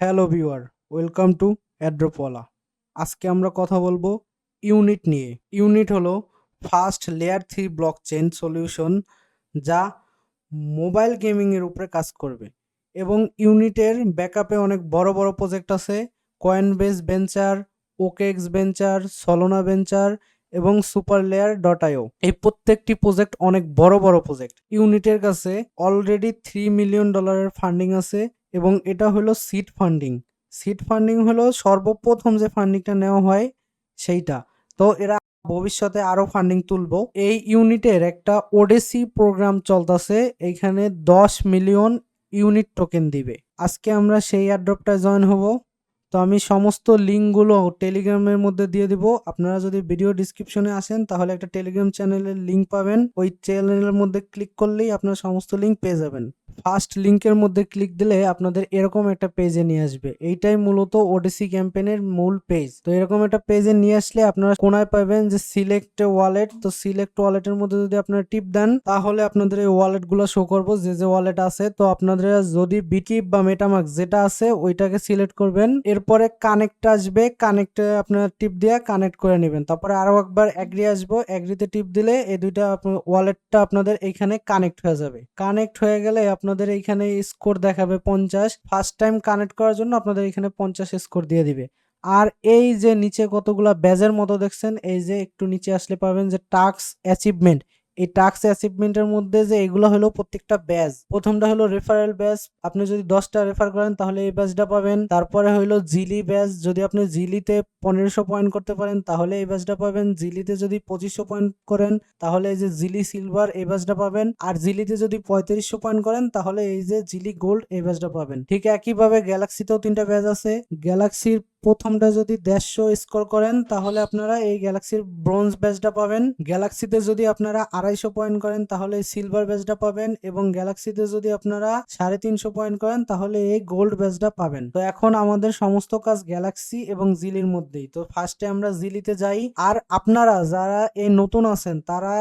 Hello viewer, welcome to অ্যাড্রোপলা। আজকে আমরা কথা বলবো ইউনিট নিয়ে। ইউনিট হলো ফার্স্ট লেয়ার 3 ব্লকচেন সলিউশন যা মোবাইল গেমিংয়ের উপরে কাজ করবে এবং ইউনিটের ব্যাকআপে অনেক বড় বড় প্রজেক্ট আছে। Coinbase venture, OKX venture, সলোনা venture এবং সুপার লেয়ার ডট আইও। এই প্রত্যেকটি প্রজেক্ট অনেক বড় বড় প্রজেক্ট। ইউনিটের কাছে অলরেডি $3 মিলিয়ন ফান্ডিং আছে এবং এটা হলো সিড ফান্ডিং। সিড ফান্ডিং হলো সর্বপ্রথম যে ফান্ডিংটা নেওয়া হয় সেইটা। তো এরা ভবিষ্যতে আরো ফান্ডিং তুলবো। এই ইউনিটের একটা ওডেসি প্রোগ্রাম চলতেছে, এইখানে 10 মিলিয়ন ইউনিট টোকেন দিবে। আজকে আমরা সেই এয়ারড্রপটা জয়েন হব। তো আমি সমস্ত লিঙ্কগুলো টেলিগ্রামের মধ্যে দিয়ে দিব। আপনারা যদি ভিডিও ডিসক্রিপশনে আসেন তাহলে একটা টেলিগ্রাম চ্যানেলের লিঙ্ক পাবেন। ওই চ্যানেলের মধ্যে ক্লিক করলেই আপনারা সমস্ত লিঙ্ক পেয়ে যাবেন। ফার্স্ট লিঙ্কের মধ্যে ক্লিক দিলে আপনাদের এরকম একটা পেজে নিয়ে আসবে। এইটাই মূলত ওডিসি ক্যাম্পেইনের মূল পেজ। তো এরকম একটা পেজে নিয়ে আসলে আপনারা কোনায় পাবেন যে সিলেক্ট ওয়ালেট। তো সিলেক্ট ওয়ালেটের মধ্যে যদি আপনারা টিপ দেন তাহলে আপনাদের এই ওয়ালেটগুলো শো করবো, যে যে ওয়ালেট আছে। তো আপনাদের যদি বিটকিপ বা মেটামার্ক যেটা আছে ওইটাকে সিলেক্ট করবেন। এরপরে কানেক্ট আসবে, কানেক্টে আপনারা টিপ দিয়ে কানেক্ট করে নেবেন। তারপরে আরো একবার এগ্রি আসবো, এগ্রিতে টিপ দিলে এই দুইটা ওয়ালেটটা আপনাদের এইখানে কানেক্ট হয়ে যাবে। কানেক্ট হয়ে গেলে আপনাদের এইখানে স্কোর দেখাবে 50। ফার্স্ট টাইম কানেক্ট করার জন্য আপনাদের এখানে 50 স্কোর দিয়ে দিবে। আর এই যে নিচে কতগুলা ব্যাজের মতো দেখছেন, এই যে একটু নিচে আসলে পাবেন যে টাস্ক অ্যাচিভমেন্ট। এই টাস্ক অ্যাচিভমেন্টের মধ্যে যে এগুলো হলো প্রত্যেকটা ব্যাজ। প্রথমটা হলো রেফারেল ব্যাজ, আপনি যদি 10টা রেফার করেন তাহলে এই ব্যাজটা পাবেন। তারপরে হলো জিলি ব্যাজ, যদি আপনি জিলিতে 1500 পয়েন্ট করতে পারেন তাহলে এই ব্যাজটা পাবেন। জিলিতে যদি 2500 পয়েন্ট করেন তাহলে এই যে জিলি সিলভার এই ব্যাজটা পাবেন। আর জিলিতে যদি 3500 পয়েন্ট করেন তাহলে এই যে জিলি গোল্ড এই ব্যাজটা পাবেন। ঠিক একইভাবে গ্যালাক্সিতেও 3টা ব্যাজ আছে। গ্যালাক্সির প্রথমটা যদি 150 স্কোর করেন তাহলে আপনারা এই গ্যালাক্সির ব্রোঞ্জ ব্যাজটা পাবেন। গ্যালাক্সিতে যদি আপনারা 250 পয়েন্ট করেন তাহলে সিলভার ব্যাজটা পাবেন এবং গ্যালাক্সিতে যদি আপনারা 350 পয়েন্ট করেন তাহলে এই গোল্ড ব্যাজটা পাবেন। তো এখন আমাদের সমস্ত কাজ গ্যালাক্সি এবং জিলির মধ্যেই। তো ফার্স্টে আমরা জিলিতে যাই। আর আপনারা যারা এই নতুন আছেন তারা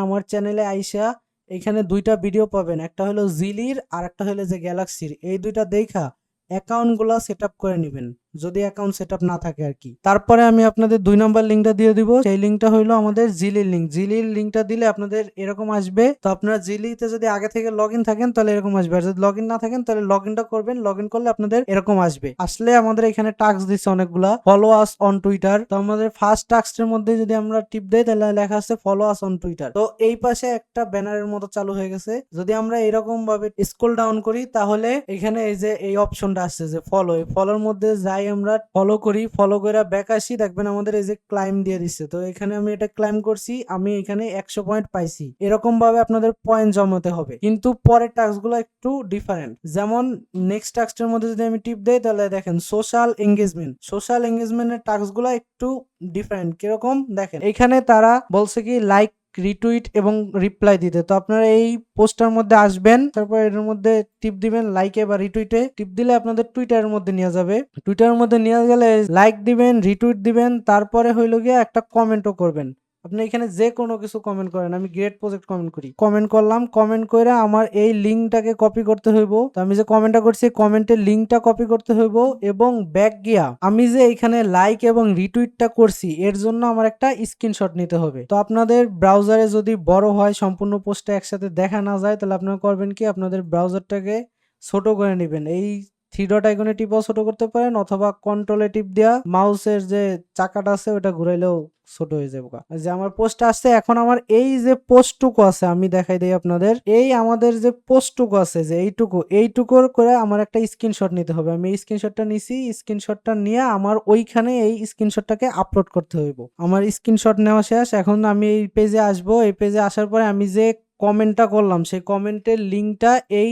আমার চ্যানেলে আইসা এখানে 2টা ভিডিও পাবেন, একটা হলো জিলির আর একটা হলো যে গ্যালাক্সির। এই 2টা দেখা অ্যাকাউন্ট গুলা সেট আপ করে নেবেন, যদি অ্যাকাউন্ট সেট আপ না থাকে আর কি। তারপরে আমি আপনাদের 2 নম্বর লিঙ্কটা দিয়ে দিব। সেই লিঙ্কটা হলো আমাদের জিলির লিঙ্ক। জিলির লিঙ্কটা দিলে আপনাদের এরকম আসবে। তো আপনারা জিলিতে যদি আগে থেকে লগ ইন থাকেন তাহলে এরকম আসবে, আর যদি লগ ইন না থাকেন তাহলে লগ ইনটা করবেন। লগ ইন করলে আপনাদের এরকম আসবে। আসলে আমাদের এখানে টাস্ক দিচ্ছে অনেকগুলা, ফলো আস অন টুইটার। তো আমাদের ফার্স্ট টাস্কের মধ্যে যদি আমরা টিপ দেই তাহলে লেখা আছে ফলো আস অন টুইটার। তো এই পাশে একটা ব্যানারের মতো চালু হয়ে গেছে। যদি আমরা এরকম ভাবে স্ক্রল ডাউন করি তাহলে এখানে এই যে এই অপশনটা আসছে যে ফলো, এই ফলোর মধ্যে যাই আমরা ফলো করি, ফলো করে ব্যাক আসি, দেখবেন আমাদের এই যে ক্লাইম দিয়ে দিচ্ছে। তো এখানে আমি এটা ক্লাইম করছি, আমি এখানে 100 পয়েন্ট পাইছি। এরকম ভাবে আপনাদের পয়েন্ট জমাতে হবে, কিন্তু পরের টাস্কগুলো একটু ডিফারেন্ট। যেমন নেক্সট টাস্কের মধ্যে যদি আমি টিপ দেই তাহলে দেখেন সোশ্যাল এঙ্গেজমেন্ট। সোশ্যাল এঙ্গেজমেন্টের টাস্কগুলো একটু ডিফারেন্ট। কিরকম দেখেন, এখানে তারা বলছে কি লাইক, রিটুইট এবং রিপ্লাই দিতে। তো আপনারা এই পোস্টার মধ্যে আসবেন, তারপর এর মধ্যে টিপ দিবেন লাইকে বা রিটুইটে। টিপ দিলে আপনাদের টুইটারের মধ্যে নিয়ে যাবে। টুইটারের মধ্যে নিয়ে গেলে লাইক দিবেন, রিটুইট দিবেন, তারপরে হইলো গিয়ে একটা কমেন্টও করবেন। আপনি এখানে যে কোনো কিছু কমেন্ট করেন, আমি গ্রেট প্রজেক্ট কমেন্ট করি, কমেন্ট করলাম। কমেন্ট করে আমার এই লিঙ্কটাকে কপি করতে হইব। তো আমি যে কমেন্টটা করছি কমেন্টের লিঙ্কটা কপি করতে হইব এবং ব্যাক গিয়া আমি যে এখানে লাইক এবং রিটুইটটা করছি এর জন্য আমার একটা স্ক্রিনশট নিতে হবে। তো আপনাদের ব্রাউজারে যদি বড় হয়, সম্পূর্ণ পোস্টটা একসাথে দেখা না যায়, তাহলে আপনারা করবেন কি, আপনাদের ব্রাউজারটাকে ছোট করে নেবেন। এই 3 ডট আইকনে টিপও ছোট করতে পারেন, অথবা কন্ট্রোলে টিপ দেয়া মাউসের যে চাকাটা আছে ওটা ঘুরাইলেও ছোট হয়ে যাবে। যে আমার পোস্ট আসছে, এখন আমার এই যে পোস্টটুকু আছে আমি দেখাই দিই আপনাদের। এই আমাদের যে পোস্টটুকু আছে, যে এইটুকুর করে আমার একটা স্ক্রিনশট নিতে হবে। আমি এই স্ক্রিনশটটা নিছি, স্ক্রিনশটটা নিয়ে আমার ওইখানে এই স্ক্রিনশটটাকে আপলোড করতে হইব। আমার স্ক্রিনশট নেওয়া শেষ। এখন আমি এই পেজে আসবো। এই পেজে আসার পরে আমি যে কমেন্টটা করলাম সেই কমেন্টের লিঙ্কটা এই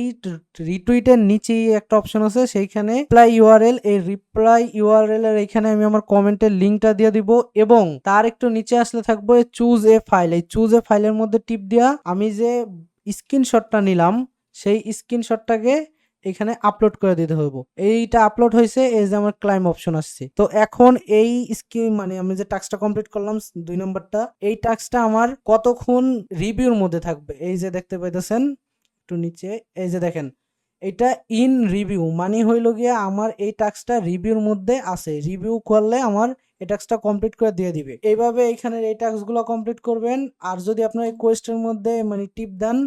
রিটুইটের নিচেই একটা অপশন আছে, সেইখানে রিপ্লাই ইউআরএল, এই রিপ্লাই ইউআরএল এর এখানে আমি আমার কমেন্টের লিঙ্কটা দিয়ে দিব এবং তার একটু নিচে আসলে থাকবে চুজ এ ফাইল। এই চুজ এ ফাইলের মধ্যে টিপ দিয়া আমি যে স্ক্রিনশটটা নিলাম সেই স্ক্রিনশটটাকে এখানে আপলোড করে দিতে হবে। এইটা আপলোড হয়েছে, এই যে আমার ক্লাইম অপশন আসছে। তো এখন এই স্কিম মানে আমি যে টাস্কটা কমপ্লিট করলাম 2 নম্বরটা, এই টাস্কটা আমার কতক্ষণ রিভিউর মধ্যে থাকবে এই যে দেখতে পাইতেছেন একটু নিচে, এই যে দেখেন এটা ইন রিভিউ মানে হইল গিয়া আমার এই টাস্কটা রিভিউর মধ্যে আছে, রিভিউ করলে আমার এই টাস্কটা কমপ্লিট করে দিয়ে দিবে। এইভাবে এইখানে এই টাস্কগুলো কমপ্লিট করবেন। আর যদি আপনার এই কোয়েস্টের মধ্যে মানে টিপ দেন,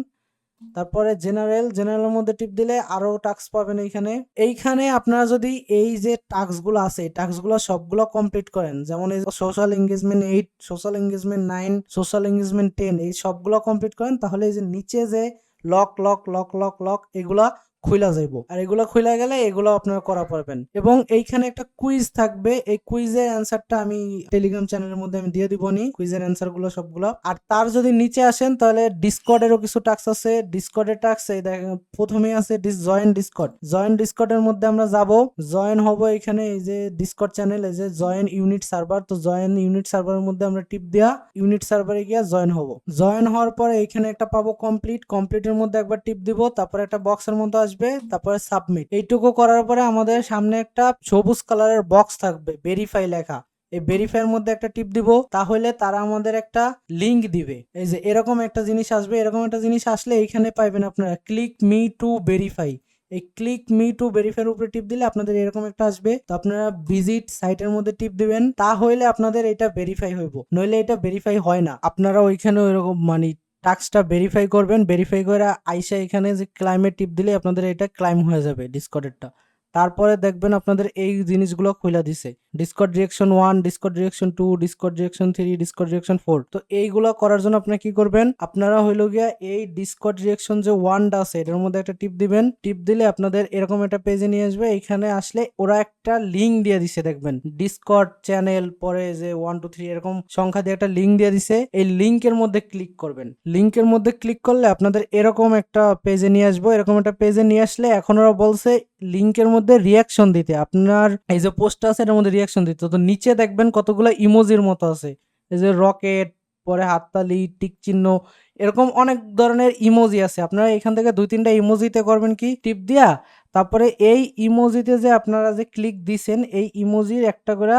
তারপরে জেনারেলের মধ্যে টিপ দিলে আরো টাস্ক পাবেন। এইখানে আপনারা যদি এই যে টাস্কগুলো আছে এই টাস্কগুলো সবগুলো কমপ্লিট করেন, যেমন এই social engagement 8, social engagement 9, social engagement 10, এই সবগুলো কমপ্লিট করেন, তাহলে এই যে নিচে যে lock lock lock lock lock এগুলা খুইলা যাইব। আর এগুলা খুইলা গেলে এগুলো আপনারা করা পারবেন। এবং এইখানে একটা কুইজ থাকবে, এই কুইজের অ্যান্সারটা আমি টেলিগ্রাম চ্যানেলের মধ্যে আমি দিয়ে দিব নি, কুইজের অ্যান্সার গুলো সবগুলো। আর তার যদি নিচে আসেন তাহলে ডিসকর্ডেরও কিছু টাস্ক আছে। ডিসকর্ডের টাস্ক এই দেখেন প্রথমে আছে জয়েন ডিসকর্ডের মধ্যে আমরা যাব, জয়েন হব। এখানে এই যে ডিসকর্ড চ্যানেল, এই যে জয়েন ইউনিট সার্ভার, তো জয়েন ইউনিট সার্ভারের মধ্যে আমরা টিপ দেয়া ইউনিট সার্ভারে গিয়ে জয়েন হব। জয়েন হওয়ার পরে এখানে একটা পাবো কমপ্লিটের মধ্যে একবার টিপ দিব, তারপরে একটা বক্সের মতো আসবে, তারপরে সাবমিট। এইটুকু করার পরে আমাদের সামনে একটা সবুজ কালারের বক্স থাকবে ভেরিফাই লেখা, এই ভেরিফাইয়ের মধ্যে একটা টিপ দিব, তাহলে তারা আমাদের একটা লিংক দিবে। এই যে এরকম একটা জিনিস আসবে, এরকম একটা জিনিস আসলে এইখানে পাইবেন আপনারা ক্লিক মি টু ভেরিফাই। এই ক্লিক মি টু ভেরিফাইয়ের উপরে টিপ দিলে আপনাদের এরকম একটা আসবে, তো আপনারা ভিজিট সাইটের মধ্যে টিপ দিবেন, তাহলে আপনাদের এটা ভেরিফাই হইব, নইলে এটা ভেরিফাই হয় না। আপনারা ওইখানে ওইরকম মানে টাস্কটা ভেরিফাই করবেন, ভেরিফাই করে আইসা এখানে যে ক্লাইমে টিপ দিলে আপনাদের এটা ক্লাইম হয়ে যাবে ডিসকর্ডেরটা। তারপরে দেখবেন আপনাদের এই জিনিসগুলো খুলে দিছে, Discord reaction 1, Discord reaction 2, Discord reaction 3, Discord reaction 4। তো এইগুলো করার জন্য আপনারা কি করবেন, আপনারা হইলো গিয়া এই ডিসকর্ড রিঅ্যাকশন যে 1টা আছে এটার মধ্যে একটা টিপ দিবেন। টিপ দিলে আপনাদের এরকম একটা পেজে নিয়ে আসবে। এখানে আসলে ওরা একটা লিংক দিয়ে দিছে, দেখবেন ডিসকর্ড চ্যানেল, পরে যে 1 2 3 এরকম সংখ্যা দিয়ে একটা লিংক দিয়ে দিছে। এই লিংকের মধ্যে ক্লিক করবেন। লিংকের মধ্যে ক্লিক করলে আপনাদের এরকম একটা পেজে নিয়ে আসবো। এরকম একটা পেজে নিয়ে আসলে এখন ওরা বলছে লিংকের মধ্যে রিয়াকশন দিতে, আপনার এই যে পোস্টটা আছে এটার মধ্যে রিয়াকশন দিতে। তো নিচে দেখবেন কতগুলো ইমোজির মতো আছে, এই যে রকেট, পরে হাততালি, টিক চিহ্ন, এরকম অনেক ধরনের ইমোজি আছে। আপনারা এখান থেকে 2-3টা ইমোজিতে করবেন কি টিপ দিয়া, তারপরে এই ইমোজিতে যে আপনারা যে ক্লিক দিছেন এই ইমোজির একটা করে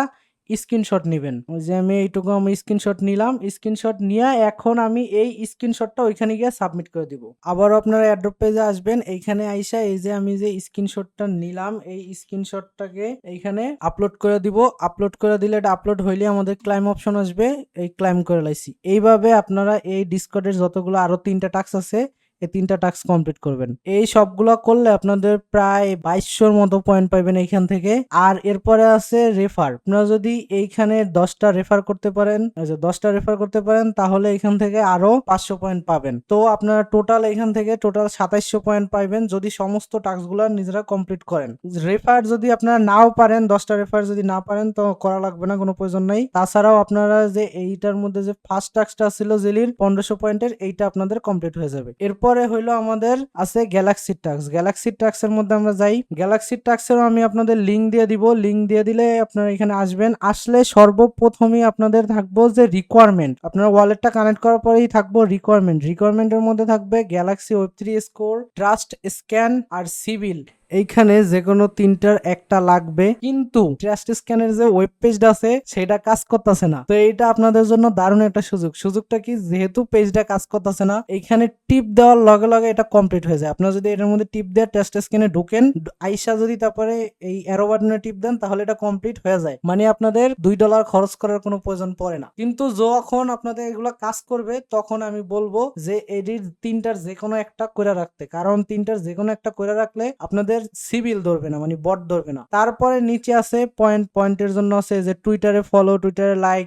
স্ক্রিনশট নেবেন। ওই যে আমি এইটুকু আমি স্ক্রিনশট নিলাম, স্ক্রিনশট নিয়ে এখন আমি এই স্ক্রিনশটটা ওইখানে গিয়ে সাবমিট করে দিব। আবারও আপনারা অ্যাড্রপ পেজে আসবেন, এইখানে আইসা এই যে আমি যে স্ক্রিনশটটা নিলাম এই স্ক্রিনশটটাকে এইখানে আপলোড করে দিব। আপলোড করে দিলে এটা আপলোড হইলে আমাদের ক্লাইম অপশন আসবে, এই ক্লাইম করে লাইছি। এইভাবে আপনারা এই ডিসকর্ডের যতগুলো আরো 3টা টাস্ক আছে এই 3টা টাস্ক কমপ্লিট করবেন। এই সবগুলো করলে আপনাদের প্রায় 2200-র মতো পয়েন্ট পাবেন এইখান থেকে। আর এরপরে আছে রেফার, আপনারা যদি এইখানে 10টা রেফার করতে পারেন, 10টা রেফার করতে পারেন তাহলে এখান থেকে আরো 500 পয়েন্ট পাবেন। তো আপনারা টোটাল এখান থেকে টোটাল 2700 পয়েন্ট পাইবেন যদি সমস্ত টাস্কগুলো নিজেরা কমপ্লিট করেন। রেফার যদি আপনারা নাও পারেন, 10টা রেফার যদি না পারেন তো করা লাগবে না, কোনো প্রয়োজন নাই। তাছাড়াও আপনারা যে এইটার মধ্যে যে ফার্স্ট টাস্কটা ছিল জেলির 1500 পয়েন্টের, এইটা আপনাদের কমপ্লিট হয়ে যাবে। এরপরে হইলো আমাদের আছে গ্যালাক্সি টাস্ক। গ্যালাক্সি টাস্কের মধ্যে আমরা যাই। গ্যালাক্সি টাস্কেরও আমি আপনাদের লিংক দিয়ে দিব। লিংক দিয়ে দিলে আপনারা এখানে আসবেন। আসলে সর্বপ্রথমই আপনাদের থাকবো যে রিকোয়ারমেন্ট, আপনারা ওয়ালেটটা কানেক্ট করার পরেই থাকবো রিকোয়ারমেন্টের মধ্যে থাকবে গ্যালাক্সি ওয়েব3 স্কোর, ট্রাস্ট স্ক্যান আর সিভিল। এইখানে যে কোনো 3টার একটা লাগবে, কিন্তু ট্রাস্ট স্ক্যানের যে ওয়েব পেজটা আছে সেটা কাজ করতেছে না। তো এইটা আপনাদের জন্য দারুণ একটা সুযোগটা কি, যেহেতু পেজটা কাজ করতেছে না, এইখানে টিপ দেওয়ার লগে লগে এটা কমপ্লিট হয়ে যায়। আপনারা যদি এটার মধ্যে টিপ দেওয়া ট্রাস্ট স্ক্যানে ঢোকেন, আইসা যদি তারপরে এই অ্যারো বাটনে টিপ দেন তাহলে এটা কমপ্লিট হয়ে যায়। মানে আপনাদের $2 খরচ করার কোনো প্রয়োজন পড়ে না। কিন্তু যখন আপনাদের এগুলো কাজ করবে তখন আমি বলবো যে এটির 3টার যে কোনো একটা করে রাখতে, কারণ 3টার যে কোনো একটা করে রাখলে আপনাদের সিভিল ধরবে না, মানে বট ধরবে না। তারপরে নিচে আছে পয়েন্টের জন্য আছে যে টুইটারে ফলো, টুইটারে লাইক,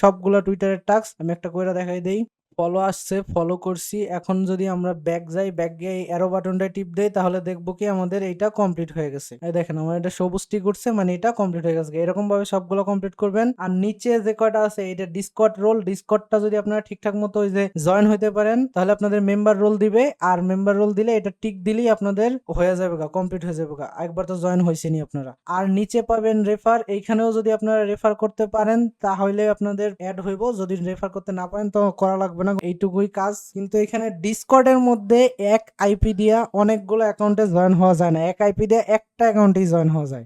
সবগুলো টুইটারের টাস্ক আমি একটা করে দেখাই দেই। ফলো আসছে, ফলো করছি। এখন যদি আমরা ব্যাক যাই, ব্যাক গিয়ে অ্যারো বাটনটা টিপ দেই তাহলে দেখবো কি আমাদের এইটা কমপ্লিট হয়ে গেছে। এই দেখেন আমার এটা সবুজ টিক উঠছে, মানে এটা কমপ্লিট হয়ে গেছে। এরকম ভাবে সবগুলো কমপ্লিট করবেন। আর নিচে যে কয়টা আছে এটা ডিসকর্ড রোল, ডিসকর্ডটা যদি আপনারা ঠিকঠাক মতো ওই যে জয়েন হইতে পারেন তাহলে আপনাদের মেম্বার রোল দিবে। আর মেম্বার রোল দিলে এটা টিক দিলেই আপনাদের হয়ে যাবে, কমপ্লিট হয়ে যাবে। একবার তো জয়েন হয়েছেনি আপনারা। আর নিচে পাবেন রেফার, এইখানেও যদি আপনারা রেফার করতে পারেন তাহলে আপনাদের অ্যাড হইব। যদি রেফার করতে না পারেন তো করা লাগবে না, এইটুকুই কাজ। কিন্তু এখানে ডিসকর্ডের মধ্যে এক আইপি দিয়া অনেকগুলো অ্যাকাউন্টে জয়েন হওয়া যায় না, এক আইপি দিয়ে একটা অ্যাকাউন্টেই জয়েন হওয়া যায়।